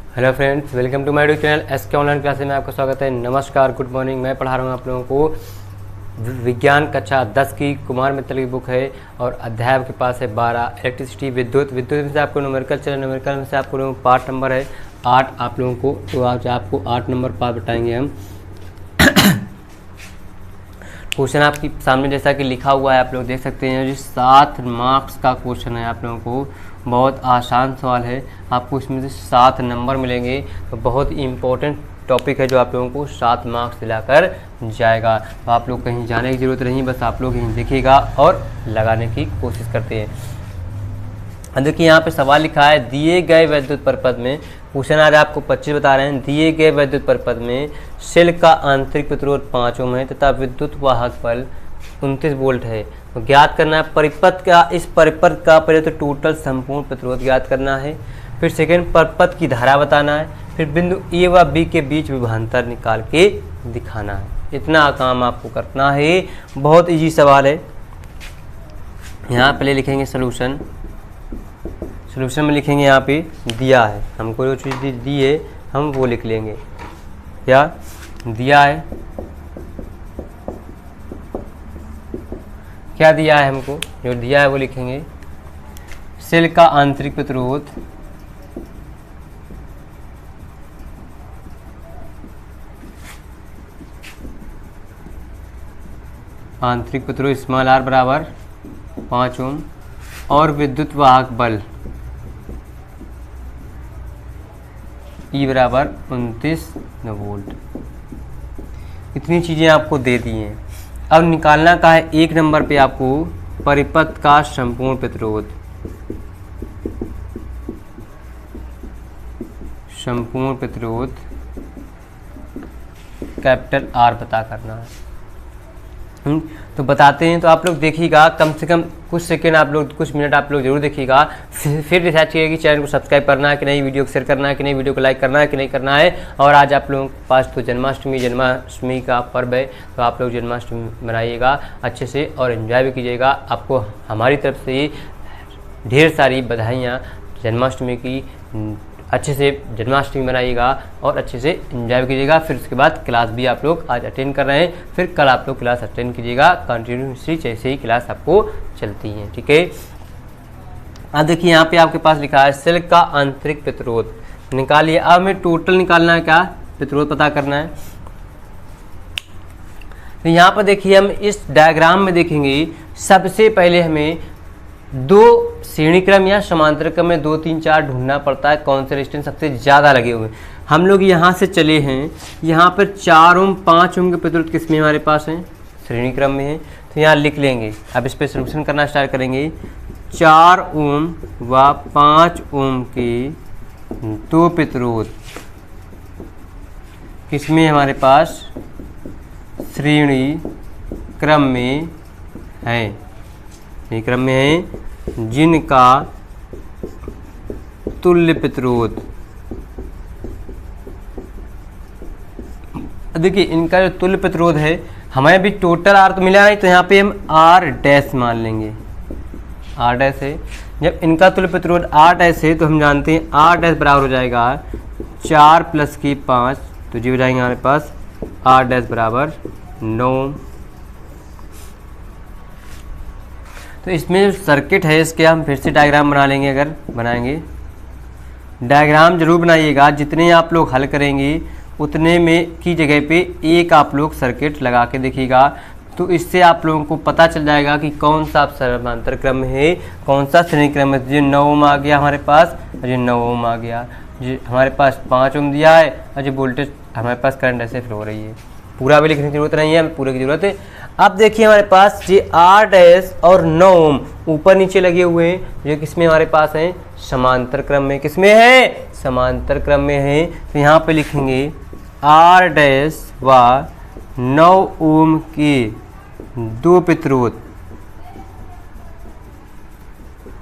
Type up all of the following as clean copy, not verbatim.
Hello friends, welcome to my YouTube channel SK online classes में आपका स्वागत है। नमस्कार, गुड मॉर्निंग। मैं पढ़ा रहा हूँ आप लोगों को विज्ञान कक्षा 10 की कुमार मित्तल की बुक है और अध्याय आपके पास है 12 इलेक्ट्रिसिटी विद्युत में से आपको न्यूमेरिकल चैनल न्यूमेरिकल में से आपको लोगों को पार्ट नंबर है 8 आप लोगों को। तो आज आपको 8 नंबर पार्ट बताएंगे हम। क्वेश्चन आपके सामने जैसा कि लिखा हुआ है आप लोग देख सकते हैं, जो 7 मार्क्स का क्वेश्चन है। आप लोगों को बहुत आसान सवाल है, आपको इसमें से 7 नंबर मिलेंगे। तो बहुत इम्पोर्टेंट टॉपिक है जो आप लोगों को 7 मार्क्स दिलाकर जाएगा। तो आप लोग कहीं जाने की ज़रूरत नहीं, बस आप लोग यहीं देखिएगा और लगाने की कोशिश करते हैं। देखिए यहाँ पे सवाल लिखा है, दिए गए वैद्युत परिपथ में क्वेश्चन आज आपको 25 बता रहे हैं। दिए गए वैद्युत परिपथ में सेल का आंतरिक प्रतिरोध 5 ओम है तथा विद्युत वाहक बल 29 वोल्ट है। तो ज्ञात करना है परिपथ का, इस परिपथ का पहले तो टोटल संपूर्ण प्रतिरोध ज्ञात करना है, फिर सेकेंड परिपथ की धारा बताना है, फिर बिंदु ए व बी के बीच विभवांतर निकाल के दिखाना है। इतना काम आपको करना है, बहुत इजी सवाल है। यहाँ पहले लिखेंगे सोल्यूशन में लिखेंगे यहाँ पे दिया है, हमको जो चीज़ दी है हम वो लिख लेंगे। क्या दिया है, क्या दिया है हमको, जो दिया है वो लिखेंगे। सेल का आंतरिक प्रतिरोध स्मॉल आर बराबर 5 ओम और विद्युत वाहक बल ई बराबर 29 वोल्ट। इतनी चीज़ें आपको दे दी हैं। अब निकालना का है 1 नंबर पे आपको परिपथ का संपूर्ण प्रतिरोध। कैपिटल आर पता करना है। तो बताते हैं। तो आप लोग देखिएगा, कम से कम कुछ सेकंड आप लोग, कुछ मिनट आप लोग जरूर देखिएगा, फिर डिसाइड कीजिएगा कि चैनल को सब्सक्राइब करना है कि नहीं, वीडियो को शेयर करना है कि नहीं, वीडियो को लाइक करना है कि नहीं करना है। और आज आप लोगों के पास तो जन्माष्टमी का पर्व है, तो आप लोग जन्माष्टमी मनाइएगा अच्छे से और एंजॉय भी कीजिएगा। आपको हमारी तरफ से ढेर सारी बधाइयाँ जन्माष्टमी की। अच्छे से जन्माष्टमी मनाइएगा और अच्छे से एंजॉय कीजिएगा। फिर उसके बाद क्लास भी आप लोग आज अटेंड कर रहे हैं, फिर कल आप लोग क्लास अटेंड कीजिएगा। कंटिन्यूसली जैसे ही क्लास आपको चलती है, ठीक है। अब देखिए यहाँ पे आपके पास लिखा है सेल का आंतरिक प्रतिरोध निकालिए। अब हमें टोटल निकालना है, क्या प्रतिरोध पता करना है। तो यहाँ पर देखिए हम इस डायग्राम में देखेंगे, सबसे पहले हमें 2 श्रेणी क्रम या समांतर क्रम में 2, 3, 4 ढूंढना पड़ता है, कौन से रेजिस्टेंस सबसे ज़्यादा लगे हुए हैं। हम लोग यहाँ से चले हैं, यहाँ पर 4 ओम 5 ओम के प्रतिरोध किस में हमारे पास हैं, श्रेणी क्रम में है। तो यहाँ लिख लेंगे। अब इस पर सोल्यूशन करना स्टार्ट करेंगे। 4 ओम व 5 ओम के 2 प्रतिरोध किस में हमारे पास, श्रेणी क्रम में है, क्रम में है, जिनका तुल्य प्रतिरोध। देखिए इनका जो तुल्य प्रतिरोध है, हमें भी टोटल आर तो मिला नहीं, तो यहाँ पे हम आर डैश मान लेंगे। आर डैश है, जब इनका तुल्य प्रतिरोध आर डैश है तो हम जानते हैं आर डैश बराबर हो जाएगा 4 + 5, तो जी हो जाएंगे हमारे पास आर डैश बराबर 9। तो इसमें जो सर्किट है इसके हम फिर से डायग्राम बना लेंगे। अगर बनाएंगे, डायग्राम जरूर बनाइएगा। जितने आप लोग हल करेंगे उतने में की जगह पे एक आप लोग सर्किट लगा के देखिएगा, तो इससे आप लोगों को पता चल जाएगा कि कौन सा समांतर क्रम में है, कौन सा श्रेणी क्रम है। जो 9 ओम आ गया हमारे पास, और जो 9 ओम आ गया, जो हमारे पास 5 ओम दिया है, और जो वोल्टेज हमारे पास करंट ऐसे फ्लो हो रही है। पूरा भी लिखने की जरूरत नहीं है, पूरे की जरूरत है। अब देखिए हमारे पास ये आर डैश और 9 ओम ऊपर नीचे लगे हुए हैं, जो किसमें हमारे पास हैं, समांतर क्रम में। किसमें है, समांतर क्रम में है। तो यहाँ पे लिखेंगे आर डैश व 9 ओम के 2 प्रतिरोध।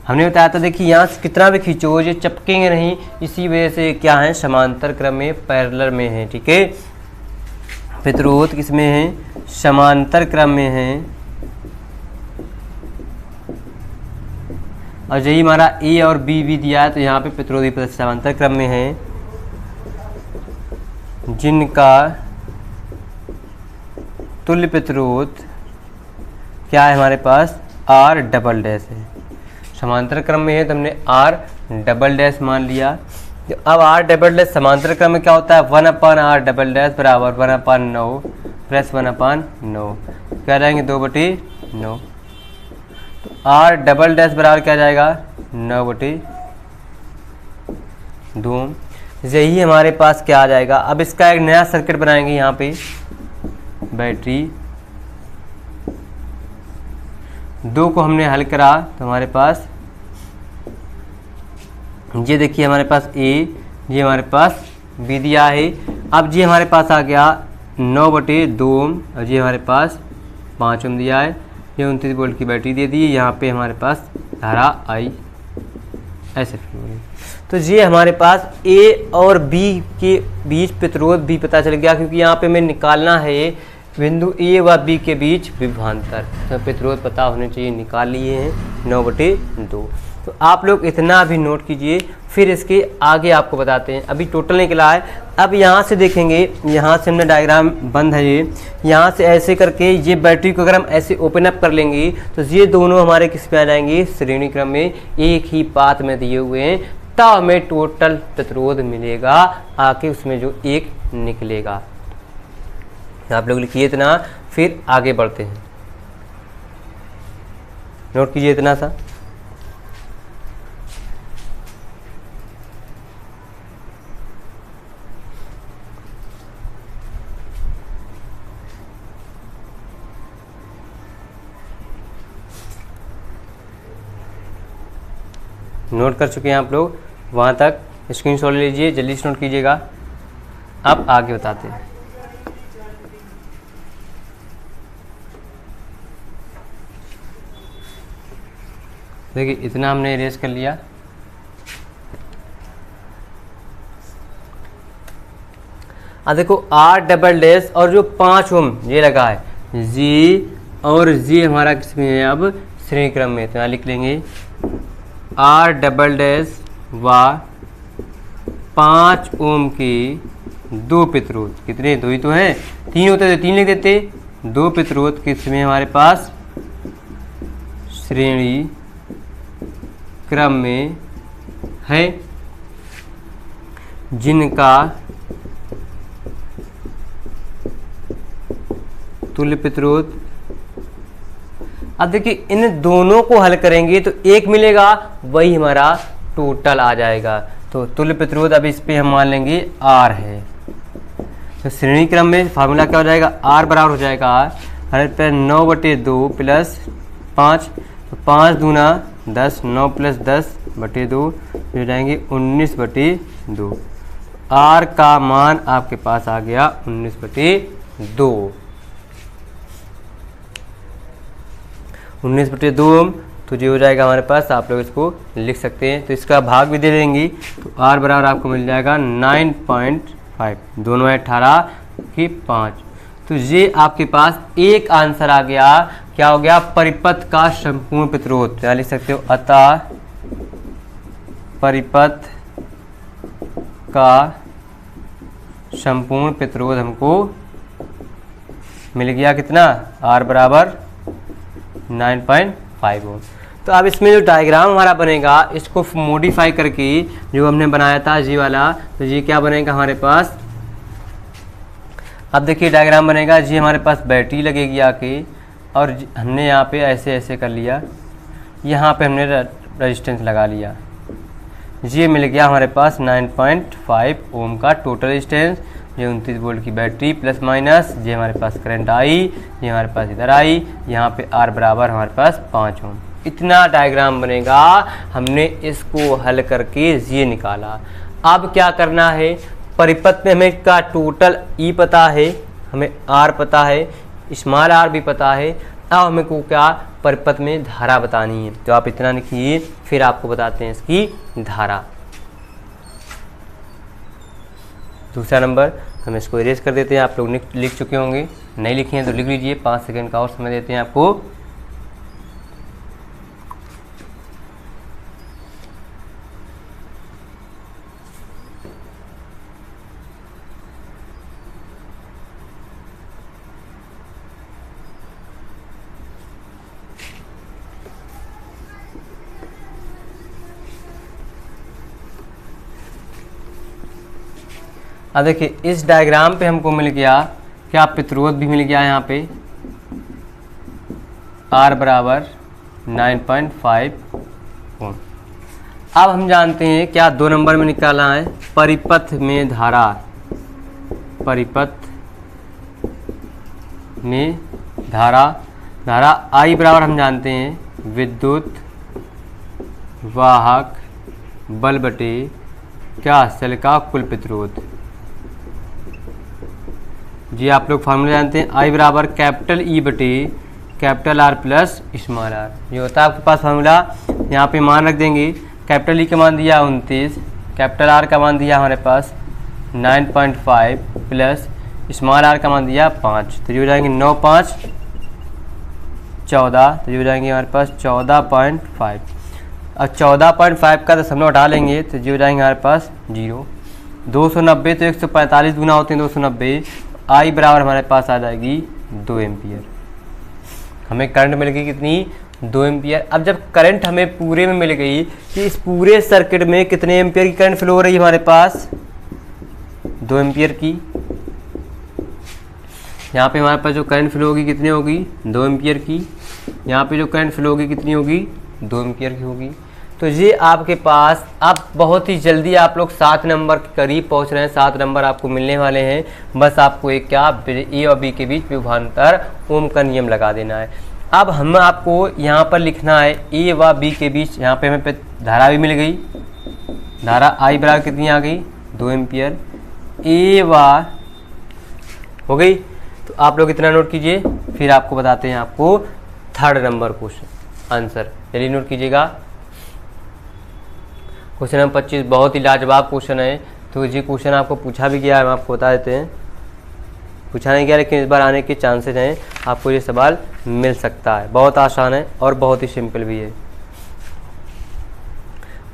हमने बताया था, देखिए यहाँ से कितना भी खींचो ये चपकेंगे नहीं, इसी वजह से क्या है, समांतर क्रम में पैरेलल में है, ठीक है। प्रतिरोध किसमें है, समांतर क्रम में है। और यही हमारा ए और बी भी दिया है, तो यहाँ पे प्रतिरोधी समांतर क्रम में है। जिनका तुल्य प्रतिरोध क्या है हमारे पास, आर डबल डैश है। समांतर क्रम में है तो हमने आर डबल डैश मान लिया। तो अब आर डबल डैश समांतर क्रम में क्या होता है, 1/r डबल डैश बराबर 1/9 प्लस 1/9 क्या जाएंगे 2/9। तो आर डबल डैश बराबर क्या जाएगा 9/2। यही हमारे पास क्या आ जाएगा। अब इसका एक नया सर्किट बनाएंगे यहाँ पे, बैटरी 2 को हमने हल करा तो हमारे पास ये देखिए हमारे पास ए, ये हमारे पास बी दिया है। अब ये हमारे पास आ गया 9/2 और ये हमारे पास 5 ओम दिया है। ये 29 वोल्ट की बैटरी दे दी है। यहाँ पे हमारे पास धारा आई ऐसे फ्लो हो रही। तो ये हमारे पास ए और बी के बीच प्रतिरोध भी पता चल गया, क्योंकि यहाँ पे हमें निकालना है बिंदु ए व बी के बीच विभवांतर। तो प्रतिरोध पता होने चाहिए, निकाल लिए हैं 9/2। तो आप लोग इतना भी नोट कीजिए, फिर इसके आगे आपको बताते हैं। अभी टोटल निकला है। अब यहाँ से देखेंगे, यहाँ से हमने डायग्राम बंद है ये, यहाँ से ऐसे करके ये बैटरी को अगर हम ऐसे ओपन अप कर लेंगे तो ये दोनों हमारे किस में आ जाएंगे, श्रेणी क्रम में एक ही पाथ में दिए हुए हैं। तब हमें टोटल प्रतिरोध मिलेगा आके उसमें जो एक निकलेगा। आप लोग लिखिए इतना, फिर आगे बढ़ते हैं। नोट कीजिए इतना सा। नोट कर चुके हैं आप लोग, वहाँ तक स्क्रीनशॉट ले लीजिए, जल्दी से नोट कीजिएगा। अब आगे बताते हैं। देखिए इतना हमने इरेज कर लिया। अब देखो आर डबल डैश और जो 5 ओम ये लगा है जी, और जी हमारा किसमें है, अब श्रेणी क्रम में। तो यहाँ लिख लेंगे आर डबल डैश व 5 ओम के 2 प्रतिरोध, कितने, 2 ही तो हैं, 3 होते तो 3 लिख देते। 2 प्रतिरोध किसमें हमारे पास, श्रेणी क्रम में है, जिनका तुल्य प्रतिरोध। अब देखिए इन दोनों को हल करेंगे तो एक मिलेगा, वही हमारा टोटल आ जाएगा। तो तुल्य प्रतिरोध अब इस पे हम मान लेंगे R है। तो श्रेणी क्रम में फार्मूला क्या हो जाएगा, R बराबर हो जाएगा हर पे 9/2 प्लस 5, तो 5 दूना 10, 9 प्लस 10/2 हो जाएंगे 19/2। R का मान आपके पास आ गया 19/2। 19/2 तो जो हो जाएगा हमारे पास, आप लोग इसको लिख सकते हैं। तो इसका भाग भी दे देंगे तो R बराबर आपको मिल जाएगा 9.5, दोनों है 18 की 5। तो ये आपके पास एक आंसर आ गया। क्या हो गया, परिपथ का संपूर्ण प्रतिरोध। क्या लिख सकते हो, अतः परिपथ का संपूर्ण प्रतिरोध हमको मिल गया कितना, R बराबर 9.5 ओम। तो अब इसमें जो डायग्राम हमारा बनेगा, इसको मॉडिफाई करके जो हमने बनाया था जी वाला, तो ये क्या बनेगा हमारे पास। अब देखिए डायग्राम बनेगा, जी हमारे पास बैटरी लगेगी आके, और हमने यहाँ पे ऐसे ऐसे कर लिया, यहाँ पे हमने रेजिस्टेंस लगा लिया। ये मिल गया हमारे पास 9.5 ओम का टोटल रेजिस्टेंस। ये 29 वोल्ट की बैटरी प्लस माइनस, ये हमारे पास करंट आई, ये हमारे पास इधर आई, यहाँ पे R बराबर हमारे पास 5 ओम। इतना डायग्राम बनेगा। हमने इसको हल करके ये निकाला। अब क्या करना है, परिपथ में हमें का टोटल E पता है, हमें R पता है, स्मॉल r भी पता है। अब हमें को क्या, परिपथ में धारा बतानी है। तो आप इतना लिखिए, फिर आपको बताते हैं इसकी धारा। दूसरा नंबर हम इसको इरेज कर देते हैं। आप लोग लिख चुके होंगे, नहीं लिखे हैं तो लिख लीजिए। 5 सेकंड का और समय देते हैं आपको। अब देखिए इस डायग्राम पे हमको मिल गया क्या, प्रतिरोध भी मिल गया यहाँ पे R बराबर 9.5 ओम। अब हम जानते हैं क्या 2 नंबर में निकालना है, परिपथ में धारा, परिपथ में धारा, धारा I बराबर हम जानते हैं विद्युत वाहक बल बटे क्या, सेल का कुल प्रतिरोध। जी आप लोग फार्मूला जानते हैं, I बराबर कैपिटल E बटे capital R plus small r। ये होता है आपके पास फार्मूला। यहाँ पे मान रख देंगे, कैपिटल E का मान दिया 29, कैपिटल R का मान दिया हमारे पास 9.5 प्लस स्मॉल r का मान दिया 5, तो ये हो जाएंगे 9 5 14, तो ये हो जाएंगे हमारे पास 14.5। अब 14.5 का दशमलव हटा लेंगे तो ये हो जाएंगे हमारे पास 0। 290 तो 145 गुना होते हैं 290। I बराबर हमारे पास आ जाएगी 2 एम्पियर। हमें करंट मिल गई कितनी, 2 एम्पियर। अब जब करंट हमें पूरे में मिल गई कि इस पूरे सर्किट में कितने एम्पियर की करंट फ्लो हो रही है हमारे पास, 2 एम्पियर की। यहाँ पे हमारे पास जो करंट फ्लो होगी कितनी होगी, 2 एम्पियर की। यहाँ पे जो करंट फ्लो होगी कितनी होगी, 2 एम्पियर की होगी। तो ये आपके पास अब बहुत ही जल्दी आप लोग 7 नंबर के करीब पहुँच रहे हैं, 7 नंबर आपको मिलने वाले हैं। बस आपको एक क्या, ए और बी के बीच विभवांतर ओम का नियम लगा देना है। अब हम आपको यहाँ पर लिखना है ए व बी के बीच, यहाँ पे हमें धारा भी मिल गई, धारा I बराबर कितनी आ गई, 2 एम्पियर। ए व हो गई, तो आप लोग इतना नोट कीजिए, फिर आपको बताते हैं आपको 3rd नंबर क्वेश्चन आंसर। चलिए नोट कीजिएगा, क्वेश्चन नंबर 25 बहुत ही लाजवाब क्वेश्चन है। तो ये क्वेश्चन आपको पूछा भी गया है, हम आपको बता देते हैं, पूछा नहीं गया लेकिन इस बार आने के चांसेस हैं, आपको ये सवाल मिल सकता है। बहुत आसान है और बहुत ही सिंपल भी है,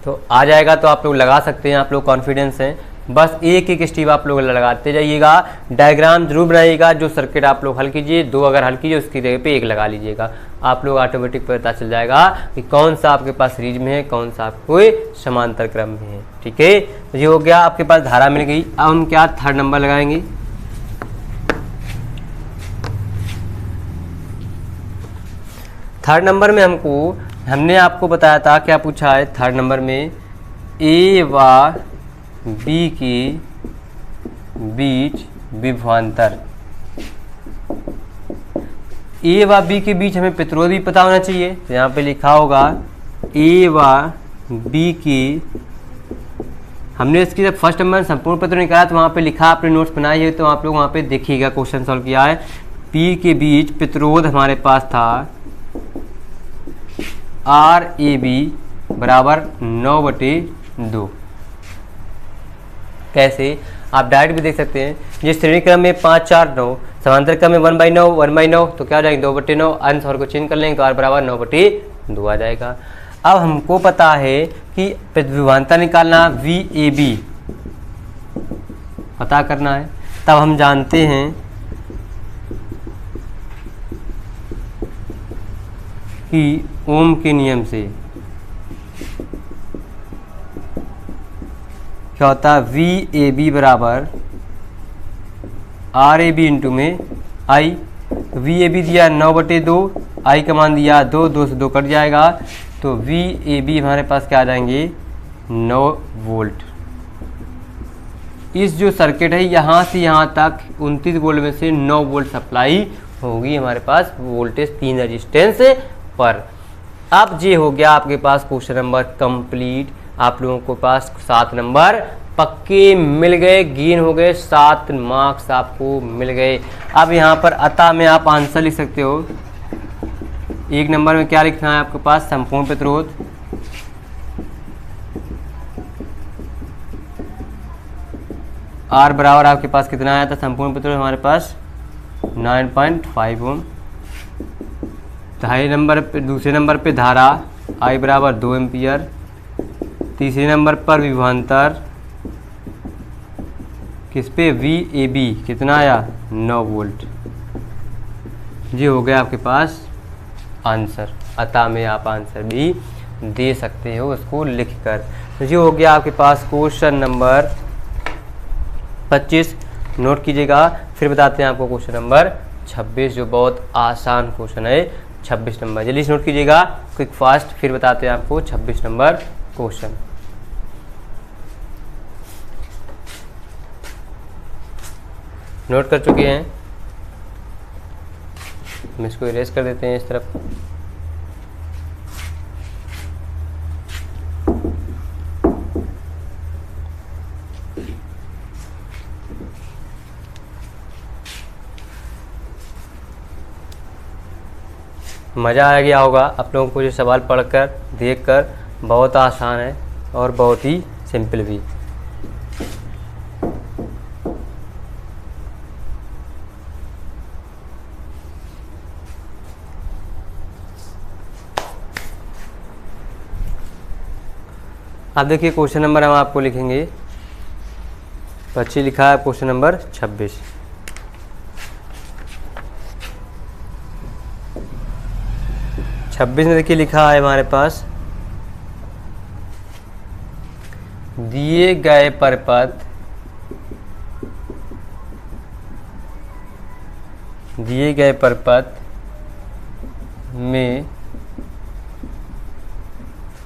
तो आ जाएगा तो आप लोग लगा सकते हैं, आप लोग कॉन्फिडेंस हैं। बस एक एक स्टेप आप लोग लगाते जाइएगा, डायग्राम जरूर बनाइएगा। जो सर्किट आप लोग हल कीजिए, 2 अगर हल कीजिए उसकी जगह पे 1 लगा लीजिएगा, आप लोग ऑटोमेटिक पता चल जाएगा कि कौन सा आपके पास सीरीज में है, कौन सा आपको समांतर क्रम में है। ठीक है, तो ये हो गया, आपके पास धारा मिल गई। अब हम क्या 3rd नंबर लगाएंगे। 3rd नंबर में हमने आपको बताया था, क्या पूछा है 3rd नंबर में, ए व बी के बीच विभवांतर। ए व बी के बीच हमें प्रतिरोध भी पता होना चाहिए, तो यहाँ पे लिखा होगा ए व बी की, हमने इसकी जब 1st नंबर संपूर्ण प्रतिरोध निकाला तो वहाँ पे लिखा, आपने नोट्स बनाए है तो आप लोग वहाँ पे देखिएगा, क्वेश्चन सॉल्व किया है। पी के बीच प्रतिरोध हमारे पास था RAB बराबर 9/2। कैसे, आप डायरेक्ट भी देख सकते हैं, ये श्रेणी क्रम में 5 4 9, समांतर क्रम में 1/9 1/9, तो क्या हो जाएंगे 2/9, अंश और को चेंज कर लेंगे तो R बराबर 9/2 आ जाएगा। अब हमको पता है कि विभवांतर निकालना, VAB पता करना है, तब हम जानते हैं कि ओम के नियम से क्या होता है, VAB बराबर RAB इंटू में I। VAB दिया 9/2, I का मान दिया 2, 2 से 2 कट जाएगा, तो VAB हमारे पास क्या आ जाएंगे 9 वोल्ट। इस जो सर्किट है यहाँ से यहाँ तक 29 वोल्ट में से 9 वोल्ट सप्लाई होगी हमारे पास वोल्टेज 3 रेजिस्टेंस पर। अब ये हो गया आपके पास क्वेश्चन नंबर कंप्लीट। आप लोगों को पास 7 नंबर पक्के मिल गए, गेन हो गए, 7 मार्क्स आपको मिल गए। अब यहाँ पर अतः में आप आंसर लिख सकते हो। 1 नंबर में क्या लिखना है आपके पास, संपूर्ण प्रतिरोध, R बराबर आपके पास कितना आया था, संपूर्ण प्रतिरोध हमारे पास 9.5 ओम। दूसरे नंबर पे धारा I बराबर 2 एम्पियर। तीसरे नंबर पर विभवांतर किस पे, VAB कितना आया 9 वोल्ट। ये हो गया आपके पास आंसर। अतः में आप आंसर भी दे सकते हो उसको लिखकर। तो ये हो गया आपके पास क्वेश्चन नंबर 25 नोट कीजिएगा। फिर बताते हैं आपको क्वेश्चन नंबर 26 जो बहुत आसान क्वेश्चन है। 26 नंबर जल्दी से नोट कीजिएगा, क्विक फास्ट। फिर बताते हैं आपको 26 नंबर क्वेश्चन। नोट कर चुके हैं, हम इसको इरेज कर देते हैं इस तरफ। मज़ा आ गया होगा आप लोगों को ये सवाल पढ़कर देखकर। बहुत आसान है और बहुत ही सिंपल भी। अब देखिए क्वेश्चन नंबर हम आपको लिखेंगे, 25 लिखा है, क्वेश्चन नंबर 26। में देखिए लिखा है हमारे पास, दिए गए परिपथ में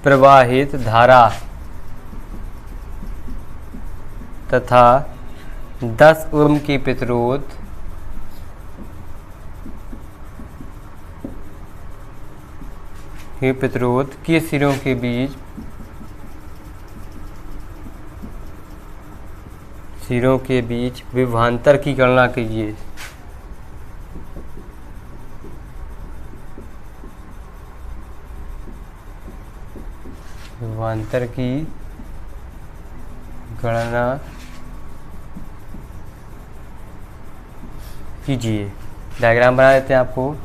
प्रवाहित धारा तथा 10 ओम की प्रतिरोध के सिरों के बीच विभवांतर की गणना कीजिए। विभवांतर की गणना कीजिए। डायग्राम बना देते हैं आपको।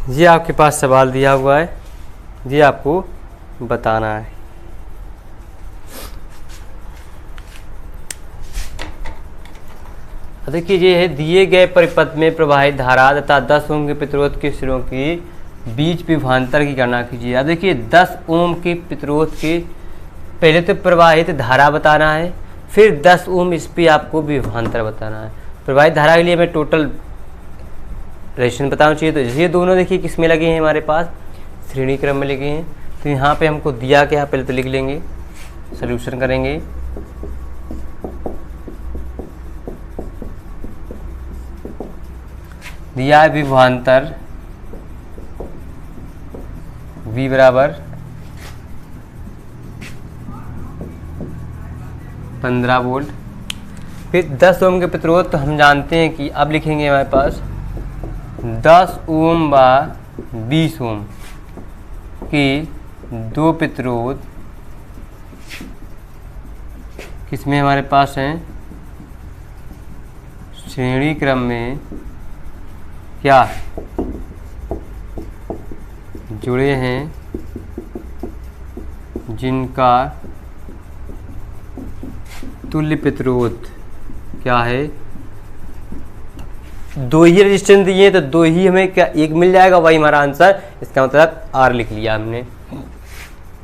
ये आपके पास सवाल दिया हुआ है, ये आपको बताना है। देखिए ये है, दिए गए परिपथ में प्रवाहित धारा तथा 10 ओम के प्रतिरोध के सिरों के बीच विभवांतर की गणना कीजिए। अब देखिए 10 ओम के प्रतिरोध के पहले तो प्रवाहित धारा बताना है, फिर 10 ओम इस पर आपको विभवांतर बताना है। प्रवाहित धारा के लिए हमें टोटल रेजिस्टेंस बताना चाहिए। तो ये दोनों देखिए किस में लगे हैं, हमारे पास श्रेणी क्रम में लगे हैं। तो यहाँ पे हमको दिया क्या, पहले तो लिख लेंगे, सॉल्यूशन करेंगे। दिया है विभवांतर V बराबर 15 वोल्ट, फिर 10 ओम के प्रतिरोध। तो हम जानते हैं कि अब लिखेंगे हमारे पास 10 ओम व 20 ओम के दो प्रतिरोध किसमें हमारे पास हैं, श्रेणी क्रम में क्या जुड़े हैं, जिनका तुल्य प्रतिरोध क्या है, दो ही रेजिस्टेंस दिए तो दो ही हमें क्या एक मिल जाएगा, वही हमारा आंसर। इसका मतलब R लिख लिया हमने।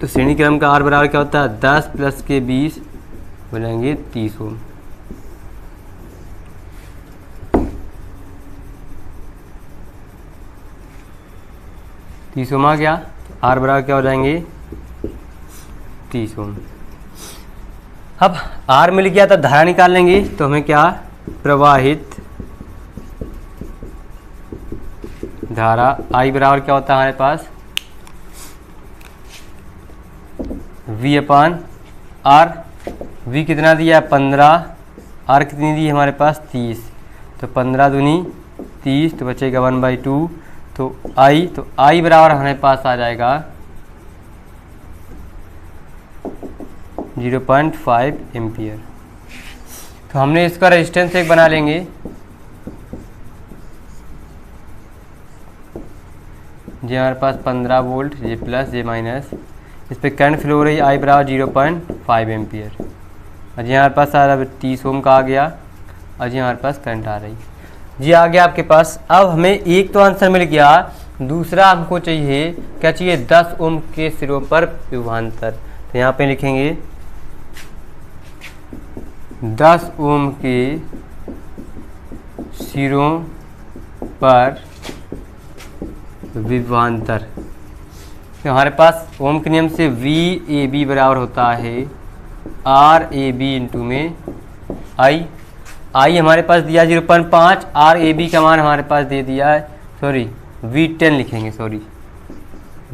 तो श्रेणी क्रम का R बराबर क्या होता है, 10 प्लस के 20 हो जाएंगे 30 ओम। तीस ओम आ गया। R बराबर क्या हो जाएंगे 30 ओम। अब R मिल गया तो धारा निकाल लेंगे। तो हमें क्या, प्रवाहित धारा I बराबर क्या होता है हमारे पास, V अपान R। V कितना दिया 15, R कितनी दी हमारे पास 30। तो 15 दूनी 30, तो बचेगा 1/2। तो I बराबर हमारे पास आ जाएगा 0.5 एम्पियर। तो हमने इसका रेजिस्टेंस एक बना लेंगे, ये हमारे पास 15 वोल्ट, ये प्लस ये माइनस, इस पर करंट फ्लो हो रही I बराबर 0.5 एम्पियर। और ये हमारे पास आ रहा है 30 ओम का आ गया, और ये हमारे पास करंट आ रही जी आ गया आपके पास। अब हमें एक तो आंसर मिल गया, दूसरा हमको चाहिए क्या चाहिए, 10 ओम के सिरों पर विभवांतर। तो यहाँ पे लिखेंगे 10 ओम के सिरों पर विभवांतर। तो हमारे पास ओम के नियम से VAB बराबर होता है RAB इंटू में I हमारे पास दिया 0.5, RAB का मान हमारे पास दे दिया है, सॉरी V10 लिखेंगे, सॉरी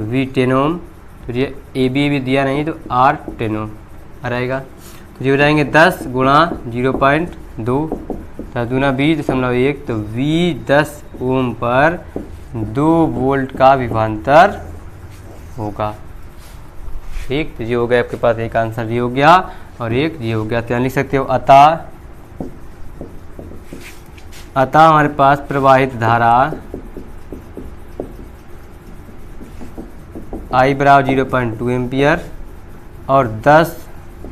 V10 ओम। तो ये AB भी दिया नहीं, तो R10 ओम रहेगा। तो ये हो जाएंगे 10 गुणा 0.2 दूना 20.1, तो V10 ओम पर 2 वोल्ट का विभवांतर होगा। ठीक, तो ये हो गया आपके पास एक आंसर, ये हो गया और एक ये हो गया। तो यहाँ लिख सकते हो अतः हमारे पास प्रवाहित धारा I बराबर 0.2 एम्पियर और 10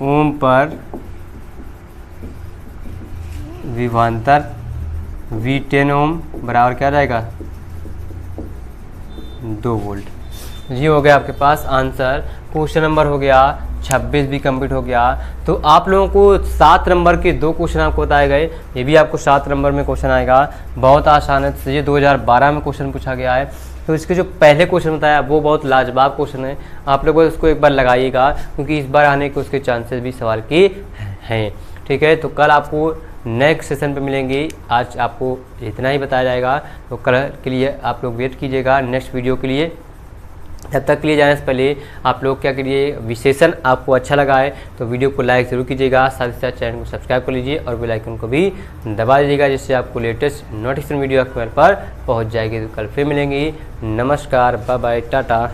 ओम पर विभवांतर V10 ओम बराबर क्या रहेगा, 2 वोल्ट। ये हो गया आपके पास आंसर। क्वेश्चन नंबर हो गया 26 भी कंप्लीट हो गया। तो आप लोगों को 7 नंबर के 2 क्वेश्चन आपको बताए गए, ये भी आपको 7 नंबर में क्वेश्चन आएगा, बहुत आसान है। ये 2012 में क्वेश्चन पूछा गया है। तो इसके जो पहले क्वेश्चन बताया वो बहुत लाजवाब क्वेश्चन है, आप लोग उसको एक बार लगाइएगा, क्योंकि इस बार आने के उसके चांसेस भी सवाल के हैं। ठीक है, तो कल आपको नेक्स्ट सेशन पे मिलेंगे। आज आपको इतना ही बताया जाएगा, तो कल के लिए आप लोग वेट कीजिएगा नेक्स्ट वीडियो के लिए। तब तक के लिए जाने से पहले आप लोग क्या करिए, विशेषण आपको अच्छा लगा है तो वीडियो को लाइक ज़रूर कीजिएगा, साथ ही साथ चैनल को सब्सक्राइब कर लीजिए और बेल आइकन को भी दबा दीजिएगा, जिससे आपको लेटेस्ट नोटिफिकेशन वीडियो आपके पर पहुंच जाएगी। तो कल फिर मिलेंगे। नमस्कार, बाय बाय, टाटा।